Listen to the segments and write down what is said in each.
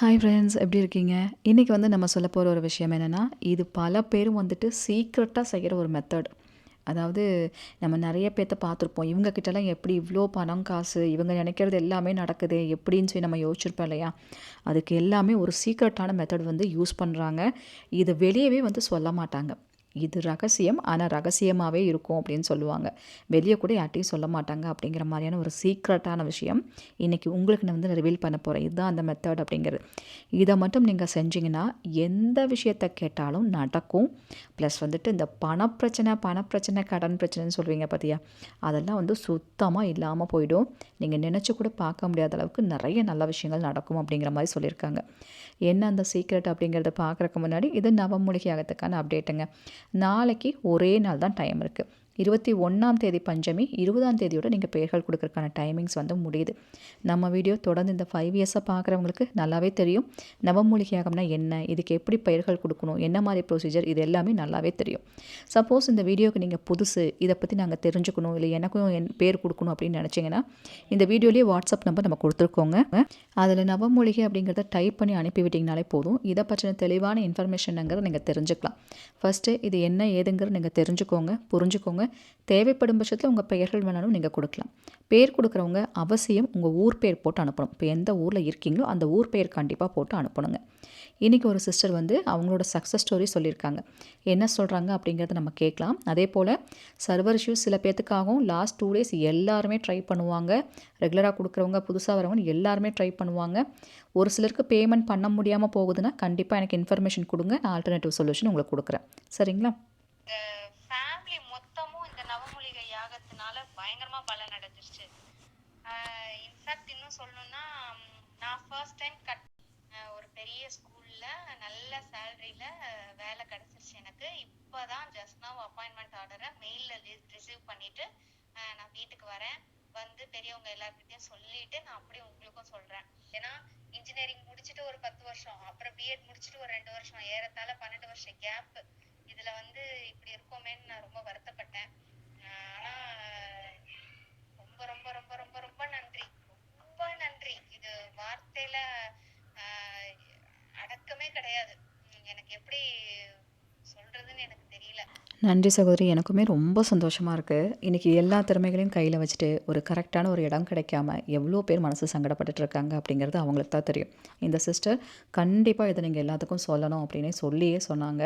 Hi friends, எப்படி இருக்கீங்க? இன்றைக்கி நம்ம சொல்ல போகிற ஒரு விஷயம் என்னென்னா, இது பல பேரும் சீக்ரெட்டாக செய்கிற ஒரு மெத்தட். அதாவது நம்ம நிறைய பேர்த்த பார்த்துருப்போம். இவங்க கிட்டலாம் எப்படி இவ்வளோ பணம், காசு, இவங்க நினைக்கிறது எல்லாமே நடக்குது எப்படின்னு சொல்லி நம்ம யோசிச்சிருப்போம் இல்லையா? அதுக்கு எல்லாமே ஒரு சீக்ரெட்டான மெத்தட் யூஸ் பண்ணுறாங்க. இதை வெளியவே சொல்ல மாட்டாங்க. இது ரகசியம், ஆனால் ரகசியமாகவே இருக்கும் அப்படின்னு சொல்லுவாங்க. வெளியே கூட யார்ட்டையும் சொல்ல மாட்டாங்க அப்படிங்கிற மாதிரியான ஒரு சீக்ரெட்டான விஷயம் இன்றைக்கி உங்களுக்கு நான் ரிவீல் பண்ண போகிறேன். இதுதான் அந்த மெத்தட் அப்படிங்கிறது. இதை மட்டும் நீங்கள் செஞ்சீங்கன்னா எந்த விஷயத்தை கேட்டாலும் நடக்கும். ப்ளஸ் இந்த பணப்பிரச்சனை கடன் பிரச்சனைன்னு சொல்லுவீங்க பார்த்தியா, அதெல்லாம் சுத்தமாக இல்லாமல் போயிடும். நீங்கள் நினச்சி கூட பார்க்க முடியாத அளவுக்கு நிறைய நல்ல விஷயங்கள் நடக்கும் அப்படிங்கிற மாதிரி சொல்லியிருக்காங்க. என்ன அந்த சீக்ரெட் அப்படிங்கிறத பார்க்குறக்கு முன்னாடி இது நவமூலிகை யாகத்துக்கான அப்டேட்டுங்க. நாளைக்கு ஒரே நாள் தான் டைம் இருக்குது. 21ஆம் தேதி பஞ்சமி, 20ஆம் தேதியோட நீங்கள் பெயர்கள் கொடுக்கறதுக்கான டைமிங்ஸ் முடியுது. நம்ம வீடியோ தொடர்ந்து இந்த 5 இயர்ஸாக பார்க்குறவங்களுக்கு நல்லாவே தெரியும். நவமூலிகை யாகம்னா என்ன, இதுக்கு எப்படி பெயர்கள் கொடுக்கணும், என்ன மாதிரி ப்ரொசீஜர், இது எல்லாமே நல்லாவே தெரியும். சப்போஸ் இந்த வீடியோக்கு நீங்கள் புதுசு, இதை பற்றி நாங்கள் தெரிஞ்சுக்கணும், இல்லை எனக்கும் என் பேர் கொடுக்கணும் அப்படின்னு நினச்சிங்கன்னா இந்த வீடியோலேயே வாட்ஸ்அப் நம்பர் நம்ம கொடுத்துருக்கோங்க. அதில் நவமூலிகை அப்படிங்கிறத டைப் பண்ணி அனுப்பிவிட்டிங்கனாலே போதும். இதை பற்றின தெளிவான இன்ஃபர்மேஷனுங்கிறத நீங்கள் தெரிஞ்சுக்கலாம். ஃபஸ்ட்டு இது என்ன ஏதுங்கிறது நீங்கள் தெரிஞ்சுக்கோங்க, புரிஞ்சுக்கோங்க. தேவைப்படும் பட்சத்தில் உங்கள் பெயர்கள் வேணாலும் நீங்கள் கொடுக்கலாம். பேர் கொடுக்குறவங்க அவசியம் உங்கள் ஊர் பேர் போட்டு அனுப்பணும். இப்போ எந்த ஊரில் இருக்கீங்களோ அந்த ஊர் பேர் கண்டிப்பாக போட்டு அனுப்பணுங்க. இன்றைக்கி ஒரு சிஸ்டர் அவங்களோட சக்ஸஸ் ஸ்டோரி சொல்லியிருக்காங்க. என்ன சொல்கிறாங்க அப்படிங்கிறத நம்ம கேட்கலாம். அதே போல் சர்வர் இஷ்யூஸ் சில பேர்த்துக்காகவும் லாஸ்ட் 2 டேஸ் எல்லாருமே ட்ரை பண்ணுவாங்க. ரெகுலராக கொடுக்குறவங்க, புதுசாக வரவங்க எல்லாருமே ட்ரை பண்ணுவாங்க. ஒரு சிலருக்கு பேமெண்ட் பண்ண முடியாமல் போகுதுன்னா கண்டிப்பாக எனக்கு இன்ஃபர்மேஷன் கொடுங்க, நான் ஆல்டர்னேட்டிவ் சொல்யூஷன் உங்களுக்கு கொடுக்குறேன். சரிங்களா? ஃபேமிலி மொத்தமும் இந்த நவமூலிகை யாகத்தினால பயங்கரமாக பலன் அடைஞ்சிருச்சு. இன்ஃபேக்ட் இன்னும் சொல்லணும்னா, நான் ஃபர்ஸ்ட் டைம் ஒரு பெரிய ஸ்கூலில் நல்ல சேலரியில் வேலை கிடச்சிருச்சு எனக்கு. இப்போ தான் ஜஸ்ட் நவ் அப்பாயின்மெண்ட் ஆர்டரை மெயிலில் ரிசீவ் பண்ணிவிட்டு நான் வீட்டுக்கு வரேன். பெரியவங்க எல்லாருக்கிட்டையும் சொல்லிட்டு நான் அப்படியே உங்களுக்கும் சொல்கிறேன். ஏன்னா இன்ஜினியரிங் முடிச்சுட்டு ஒரு 10 வருஷம், அப்புறம் பிஎட் முடிச்சுட்டு ஒரு 2 வருஷம், ஏறத்தாழ 12 வருஷம் கேப். இதில் இப்படி இருக்கோமேன்னு நான் ரொம்ப வருத்தப்பட்டேன். ஆனால் ரொம்ப ரொம்ப ரொம்ப ரொம்ப ரொம்ப நன்றி, ரொம்ப நன்றி. இது வார்த்தையில் அடக்கமே கிடையாது. எனக்கு எப்படி சொல்கிறதுன்னு எனக்கு தெரியல. நன்றி சகோதரி. எனக்குமே ரொம்ப சந்தோஷமாக இருக்குது. இன்றைக்கி எல்லா திறமைகளையும் கையில் வச்சுட்டு ஒரு கரெக்டான ஒரு இடம் கிடைக்காம எவ்வளோ பேர் மனசு சங்கடப்பட்டுட்டு இருக்காங்க அப்படிங்கிறது அவங்களுக்கு தான் தெரியும். இந்த சிஸ்டர் கண்டிப்பாக இதை நீங்கள் எல்லாத்துக்கும் சொல்லணும் அப்படின்னே சொல்லியே சொன்னாங்க.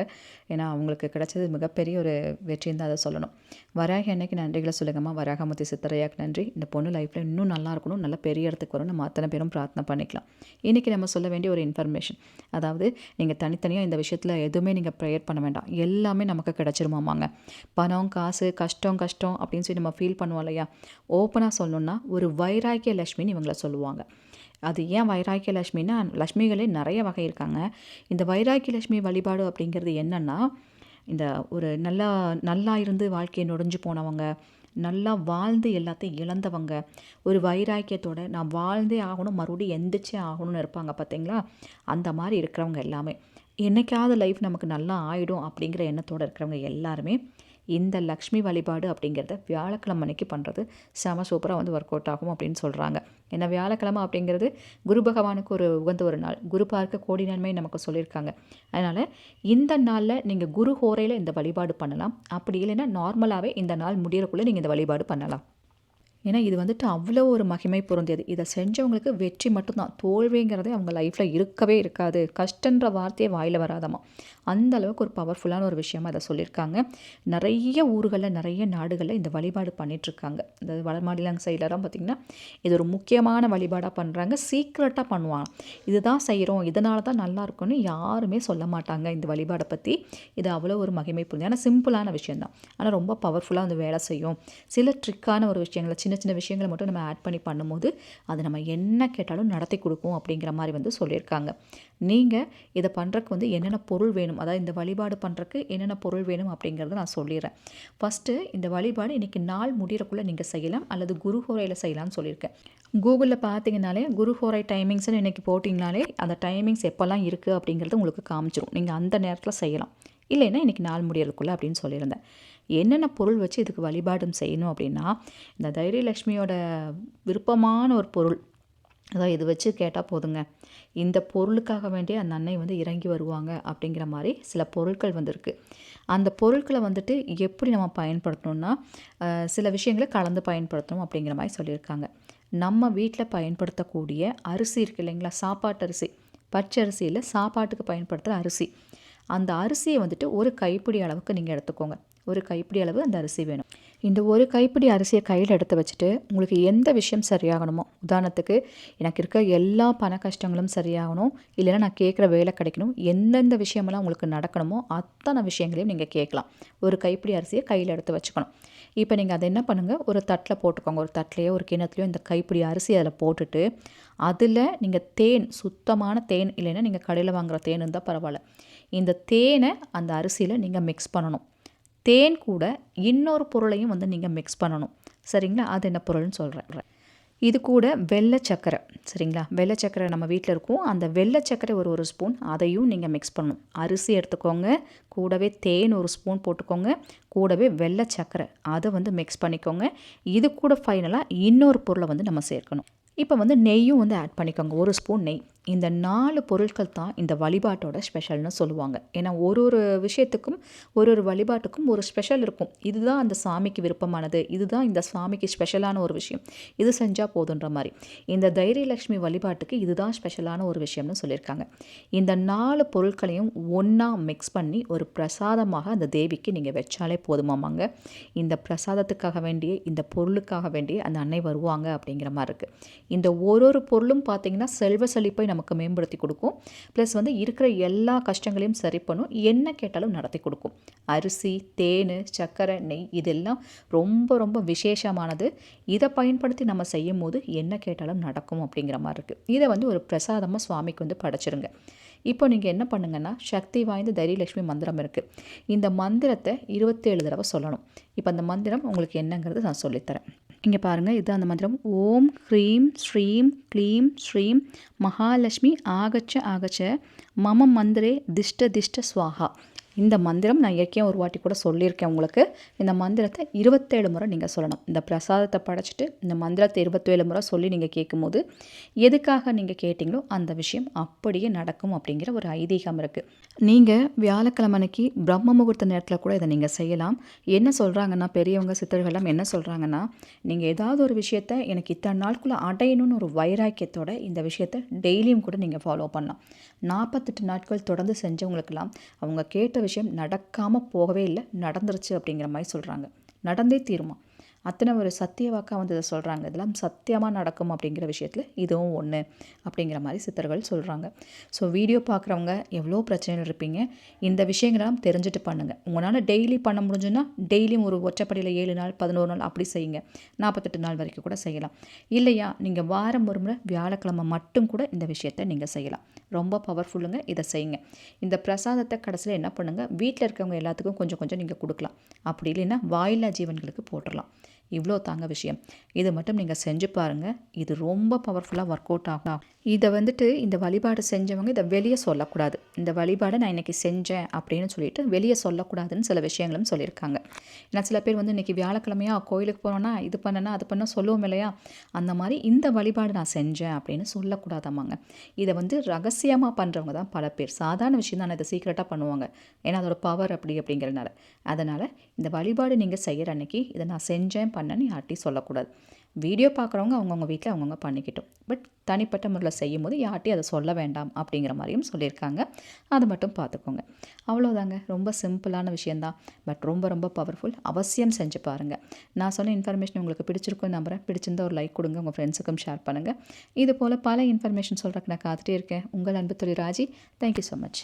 ஏன்னா அவங்களுக்கு கிடைச்சது மிகப்பெரிய ஒரு வெற்றின்னு தான் அதை சொல்லணும். வராகி அன்னைக்கு நன்றிகளை சொல்லுங்கம்மா. வராகமூர்த்தி சித்தரையாக்கு நன்றி. இந்த பொண்ணு லைஃப்பில் இன்னும் நல்லா இருக்கணும், நல்ல பெரிய இடத்துக்கு வரும், நம்ம அத்தனை பேரும் பிரார்த்தனை பண்ணிக்கலாம். இன்றைக்கி நம்ம சொல்ல வேண்டிய ஒரு இன்ஃபர்மேஷன், அதாவது நீங்கள் தனித்தனியாக இந்த விஷயத்தில் எதுவுமே நீங்கள் ப்ரேயர் பண்ண வேண்டாம். எல்லாமே நமக்கு கிடச்சிருமாமாங்க. பணம், காசு, கஷ்டம் அப்படின்னு சொல்லி நம்ம ஃபீல் பண்ணுவோம் இல்லையா? ஓப்பனாக சொல்லணுன்னா ஒரு வைராக்கிய லட்சுமின்னு இவங்களை சொல்லுவாங்க. அது ஏன் வைராக்கிய லட்சுமின்னா, லட்சுமிகளே நிறைய வகை இருக்காங்க. இந்த வைராக்கிய லட்சுமி வழிபாடு அப்படிங்கிறது என்னென்னா, இந்த ஒரு நல்லா இருந்து வாழ்க்கையை நொடிஞ்சு போனவங்க, நல்லா வாழ்ந்து எல்லாத்தையும் இழந்தவங்க, ஒரு வைராக்கியத்தோட நான் வாழ்ந்தே ஆகணும், மறுபடியும் எந்திரிச்சே ஆகணும்னு இருப்பாங்க பார்த்தீங்களா? அந்த மாதிரி இருக்கிறவங்க எல்லாமே, என்னைக்காவது லைஃப் நமக்கு நல்லா ஆகிடும் அப்படிங்கிற எண்ணத்தோடு இருக்கிறவங்க எல்லாருமே இந்த லக்ஷ்மி வழிபாடு அப்படிங்கிறத வியாழக்கிழமை அன்னைக்கு பண்ணுறது செம சூப்பராக ஒர்க் அவுட் ஆகும் அப்படின்னு சொல்கிறாங்க. ஏன்னா வியாழக்கிழமை அப்படிங்கிறது குரு பகவானுக்கு ஒரு உகந்த ஒரு நாள். குரு பார்க்க கோடி நன்மை நமக்கு சொல்லியிருக்காங்க. அதனால் இந்த நாளில் நீங்கள் குரு ஹோரையில் இந்த வழிபாடு பண்ணலாம். அப்படி இல்லைன்னா நார்மலாகவே இந்த நாள் முடியறக்குள்ளே நீங்கள் இந்த வழிபாடு பண்ணலாம். ஏன்னா இது அவ்வளோ ஒரு மகிமை பொருந்தியது. இதை செஞ்சவங்களுக்கு வெற்றி மட்டும்தான், தோல்விங்கிறதே அவங்க லைஃப்பில் இருக்கவே இருக்காது. கஷ்டன்ற வார்த்தையே வாயில் வராதம்மா. அந்த அளவுக்கு ஒரு பவர்ஃபுல்லான ஒரு விஷயமா அதை சொல்லியிருக்காங்க. நிறைய ஊர்களில், நிறைய நாடுகளில் இந்த வழிபாடு பண்ணிகிட்ருக்காங்க. இந்த வட மாநிலங்க சைட்லலாம் பார்த்திங்கன்னா இது ஒரு முக்கியமான வழிபாடாக பண்ணுறாங்க. சீக்ரெட்டாக பண்ணுவாங்க. இதுதான் செய்கிறோம், இதனால தான் நல்லா இருக்கும்னு யாருமே சொல்ல மாட்டாங்க இந்த வழிபாடை பற்றி. இது அவ்வளோ ஒரு மகிமை பொருந்திய, ஆனால் சிம்பிளான விஷயந்தான், ஆனால் ரொம்ப பவர்ஃபுல்லாக வேலை செய்யும். சில ட்ரிக்கான ஒரு விஷயங்களை, சின்ன சின்ன விஷயங்களை மட்டும் நம்ம ஆட் பண்ணி பண்ணும்போது அது நம்ம என்ன கேட்டாலும் நடத்தி கொடுக்கும் அப்படிங்கிற மாதிரி சொல்லியிருக்காங்க. நீங்கள் இதை பண்ணுறக்கு என்னென்ன பொருள் வேணும், அதாவது இந்த வழிபாடு பண்ணுறக்கு என்னென்ன பொருள் வேணும் அப்படிங்கிறத நான் சொல்லிடுறேன். ஃபஸ்ட்டு இந்த வழிபாடு இன்றைக்கி நாள் முடிகிறக்குள்ளே நீங்கள் செய்யலாம், அல்லது குருஹோரையில் செய்யலாம்னு சொல்லியிருக்கேன். கூகுளில் பார்த்தீங்கனாலே குருஹோரை டைமிங்ஸ்னு இன்றைக்கி போட்டிங்கனாலே அந்த டைமிங்ஸ் எப்போல்லாம் இருக்குது அப்படிங்கிறது உங்களுக்கு காமிச்சிரும். நீங்கள் அந்த நேரத்தில் செய்யலாம். இல்லைன்னா இன்றைக்கி நாள் முடியறதுக்குள்ளே அப்படின்னு சொல்லியிருந்தேன். என்னென்ன பொருள் வச்சு இதுக்கு வழிபாடும் செய்யணும் அப்படின்னா, இந்த தைரியலக்ஷ்மியோட விருப்பமான ஒரு பொருள், அதாவது இது வச்சு கேட்டால் போதுங்க. இந்த பொருளுக்காக வேண்டிய அந்த அன்னை வந்து இறங்கி வருவாங்க அப்படிங்கிற மாதிரி சில பொருட்கள் வந்திருக்கு. அந்த பொருட்களை வந்துட்டு எப்படி நம்ம பயன்படுத்தணும்னா சில விஷயங்களை கலந்து பயன்படுத்தணும் அப்படிங்கிற மாதிரி சொல்லியிருக்காங்க. நம்ம வீட்டில் பயன்படுத்தக்கூடிய அரிசி இருக்குது இல்லைங்களா, சாப்பாட்டு அரிசி, பச்சரிசியில் சாப்பாட்டுக்கு பயன்படுத்துகிற அரிசி, அந்த அரிசியை வந்துட்டு ஒரு கைப்பிடி அளவுக்கு நீங்கள் எடுத்துக்கோங்க. ஒரு கைப்பிடி அளவு அந்த அரிசி வேணும். இந்த ஒரு கைப்பிடி அரிசியை கையில் எடுத்து வச்சுட்டு உங்களுக்கு எந்த விஷயம் சரியாகணுமோ, உதாரணத்துக்கு எனக்கு இருக்க எல்லா பண கஷ்டங்களும் சரியாகணும், இல்லைன்னா நான் கேட்குற வேலை கிடைக்கணும், எந்தெந்த விஷயமெல்லாம் உங்களுக்கு நடக்கணுமோ அத்தனை விஷயங்களையும் நீங்கள் கேட்கலாம். ஒரு கைப்பிடி அரிசியை கையில் எடுத்து வச்சுக்கணும். இப்போ நீங்கள் அதை என்ன பண்ணுங்கள், ஒரு தட்டில் போட்டுக்கோங்க. ஒரு தட்டிலையோ ஒரு கிணத்துலையோ இந்த கைப்பிடி அரிசி அதில் போட்டுட்டு அதில் நீங்கள் தேன், சுத்தமான தேன், இல்லைன்னா நீங்கள் கடையில் வாங்குகிற தேன் இருந்தால் பரவாயில்ல, இந்த தேனை அந்த அரிசியில் நீங்கள் மிக்ஸ் பண்ணணும். தேன் கூட இன்னொரு பொருளையும் வந்து நீங்கள் மிக்ஸ் பண்ணணும். சரிங்களா? அது என்ன பொருள்னு சொல்கிறேன். இது கூட வெள்ளை சர்க்கரை, சரிங்களா? வெள்ளை சர்க்கரை நம்ம வீட்டில் இருக்கும். அந்த வெள்ளை சர்க்கரை ஒரு ஸ்பூன், அதையும் நீங்கள் மிக்ஸ் பண்ணணும். அரிசி எடுத்துக்கோங்க, கூடவே தேன் ஒரு ஸ்பூன் போட்டுக்கோங்க, கூடவே வெள்ளை சர்க்கரை அதை வந்து மிக்ஸ் பண்ணிக்கோங்க. இது கூட ஃபைனலாக இன்னொரு பொருளை வந்து நம்ம சேர்க்கணும். இப்போ வந்து நெய்யும் வந்து ஆட் பண்ணிக்கோங்க, ஒரு ஸ்பூன் நெய். இந்த 4 பொருட்கள் தான் இந்த வழிபாட்டோட ஸ்பெஷல்னு சொல்லுவாங்க. ஏன்னா ஒரு விஷயத்துக்கும் ஒரு வழிபாட்டுக்கும் ஒரு ஸ்பெஷல் இருக்கும். இதுதான் அந்த சாமிக்கு விருப்பமானது, இதுதான் இந்த சாமிக்கு ஸ்பெஷலான ஒரு விஷயம், இது செஞ்சால் போதுன்ற மாதிரி. இந்த தைரியலக்ஷ்மி வழிபாட்டுக்கு இதுதான் ஸ்பெஷலான ஒரு விஷயம்னு சொல்லியிருக்காங்க. இந்த 4 பொருட்களையும் ஒன்றா மிக்ஸ் பண்ணி ஒரு பிரசாதமாக அந்த தேவிக்கு நீங்கள் வச்சாலே போதுமாமாங்க. இந்த பிரசாதத்துக்காக வேண்டிய, இந்த பொருளுக்காக வேண்டிய அந்த அன்னை வருவாங்க அப்படிங்கிற மாதிரி இருக்குது. இந்த ஒரு பொருளும் பார்த்திங்கன்னா செல்வ செழிப்பை நமக்கு மேம்படுத்தி கொடுக்கும். ப்ளஸ் வந்து இருக்கிற எல்லா கஷ்டங்களையும் சரி பண்ணும், என்ன கேட்டாலும் நடத்தி கொடுக்கும். அரிசி, தேன், சர்க்கரை, நெய் இதெல்லாம் ரொம்ப ரொம்ப விசேஷமானது. இதை பயன்படுத்தி நம்ம செய்யும் போது என்ன கேட்டாலும் நடக்கும் அப்படிங்கிற மாதிரி இருக்குது. இதை வந்து ஒரு பிரசாதமாக சுவாமிக்கு வந்து படைச்சிருங்க. இப்போ நீங்கள் என்ன பண்ணுங்கன்னா, சக்தி வாய்ந்த தைரியலக்ஷ்மி மந்திரம் இருக்குது. இந்த மந்திரத்தை 27 தடவை சொல்லணும். இப்போ அந்த மந்திரம் உங்களுக்கு என்னங்கிறது நான் சொல்லித்தரேன். இங்கே பாருங்கள், இது அந்த மந்திரம். ஓம் ஹ்ரீம் ஸ்ரீம் க்ளீம் ஸ்ரீம் மகாலட்சுமி ஆகச்ச ஆகச்ச மம மந்திரே திஷ்ட திஷ்ட ஸ்வாஹா. இந்த மந்திரம் நான் ஏற்கனவே ஒரு வாட்டி கூட சொல்லியிருக்கேன் உங்களுக்கு. இந்த மந்திரத்தை 27 முறை நீங்கள் சொல்லணும். இந்த பிரசாதத்தை படைச்சிட்டு இந்த மந்திரத்தை 27 முறை சொல்லி நீங்கள் கேட்கும்போது எதுக்காக நீங்கள் கேட்டிங்களோ அந்த விஷயம் அப்படியே நடக்கும் அப்படிங்கிற ஒரு ஐதீகம் இருக்குது. நீங்கள் வியாழக்கிழமை அன்னைக்கு பிரம்ம முகூர்த்த நேரத்தில் கூட இதை நீங்கள் செய்யலாம். என்ன சொல்கிறாங்கன்னா, பெரியவங்க சித்தர்கள்லாம் என்ன சொல்கிறாங்கன்னா, நீங்கள் ஏதாவது ஒரு விஷயத்தை எனக்கு இத்தனை நாளுக்குள்ளே அடையணும்னு ஒரு வைராக்கியத்தோட இந்த விஷயத்தை டெய்லியும் கூட நீங்கள் ஃபாலோ பண்ணலாம். 48 நாட்கள் தொடர்ந்து செஞ்சவங்களுக்கெல்லாம் அவங்க கேட்ட விஷயம் நடக்காமல் போகவே இல்லை, நடந்துருச்சு அப்படிங்கிற மாதிரி சொல்கிறாங்க. நடந்தே தீருமா, அத்தனை ஒரு சத்திய வாக்காக வந்து இதை சொல்கிறாங்க. இதெல்லாம் சத்தியமாக நடக்கும் அப்படிங்கிற விஷயத்தில் இதுவும் ஒன்று அப்படிங்கிற மாதிரி சித்தர்கள் சொல்கிறாங்க. ஸோ வீடியோ பார்க்குறவங்க எவ்வளோ பிரச்சனைகள் இருப்பீங்க, இந்த விஷயங்களெல்லாம் தெரிஞ்சுட்டு பண்ணுங்கள். உங்களால் டெய்லி பண்ண முடிஞ்சுன்னா டெய்லியும் ஒரு ஒற்றைப்படியில் 7 நாள் 11 நாள் அப்படி செய்யுங்க. 48 நாள் வரைக்கும் கூட செய்யலாம். இல்லையா, நீங்கள் வாரம் ஒரு முறை வியாழக்கிழமை மட்டும் கூட இந்த விஷயத்தை நீங்கள் செய்யலாம். ரொம்ப பவர்ஃபுல்லுங்க, இதை செய்யுங்க. இந்த பிரசாதத்தை கடைசியில் என்ன பண்ணுங்கள், வீட்டில் இருக்கவங்க எல்லாத்துக்கும் கொஞ்சம் கொஞ்சம் நீங்கள் கொடுக்கலாம். அப்படி இல்லைன்னா வாயில்லா ஜீவன்களுக்கு போட்டுடலாம். இவ்வளோ தாங்க விஷயம். இதை மட்டும் நீங்கள் செஞ்சு பாருங்கள். இது ரொம்ப பவர்ஃபுல்லாக ஒர்க் அவுட் ஆகும். இதை வந்துட்டு இந்த வழிபாடு செஞ்சவங்க இதை வெளியே சொல்லக்கூடாது. இந்த வழிபாடை நான் இன்றைக்கி செஞ்சேன் அப்படின்னு சொல்லிட்டு வெளியே சொல்லக்கூடாதுன்னு சில விஷயங்களும் சொல்லியிருக்காங்க. ஏன்னா சில பேர் வந்து இன்றைக்கி வியாழக்கிழமையா கோயிலுக்கு போனோன்னா இது பண்ணனா அது பண்ண சொல்லுவோம் இல்லையா, அந்த மாதிரி இந்த வழிபாடு நான் செஞ்சேன் அப்படின்னு சொல்லக்கூடாதாமாங்க. இதை வந்து ரகசியமாக பண்ணுறவங்க தான் பல பேர். சாதாரண விஷயம் தான், இதை சீக்கிரட்டாக பண்ணுவாங்க. ஏன்னா அதோட பவர் அப்படிங்கிறனால. அதனால் இந்த வழிபாடு நீங்கள் செய்கிற அன்றைக்கி இதை நான் செஞ்சேன் பண்ணேன்னு யார்ட்டையும் சொல்லக்கூடாது. வீடியோ பார்க்குறவங்க அவங்கவுங்க வீட்டில் அவங்கவுங்க பண்ணிக்கிட்டோம். பட் தனிப்பட்ட முறையில் செய்யும் போது யார்ட்டையும் அதை சொல்ல வேண்டாம் அப்படிங்கிற மாதிரியும் சொல்லியிருக்காங்க. அதை மட்டும் பார்த்துக்கோங்க. அவ்வளோதாங்க. ரொம்ப சிம்பிளான விஷயந்தான். பட் ரொம்ப ரொம்ப பவர்ஃபுல். அவசியம் செஞ்சு பாருங்கள். நான் சொன்ன இன்ஃபர்மேஷன் உங்களுக்கு பிடிச்சிருக்குன்னு நம்புகிறேன். பிடிச்சிருந்தா ஒரு லைக் கொடுங்க, உங்கள் ஃப்ரெண்ட்ஸுக்கும் ஷேர் பண்ணுங்கள். இது போல் பல இன்ஃபர்மேஷன் சொல்கிறதுக்கு நான் காத்துட்டே இருக்கேன். உங்கள் அன்பு தோழி ராஜி. Thank you so much.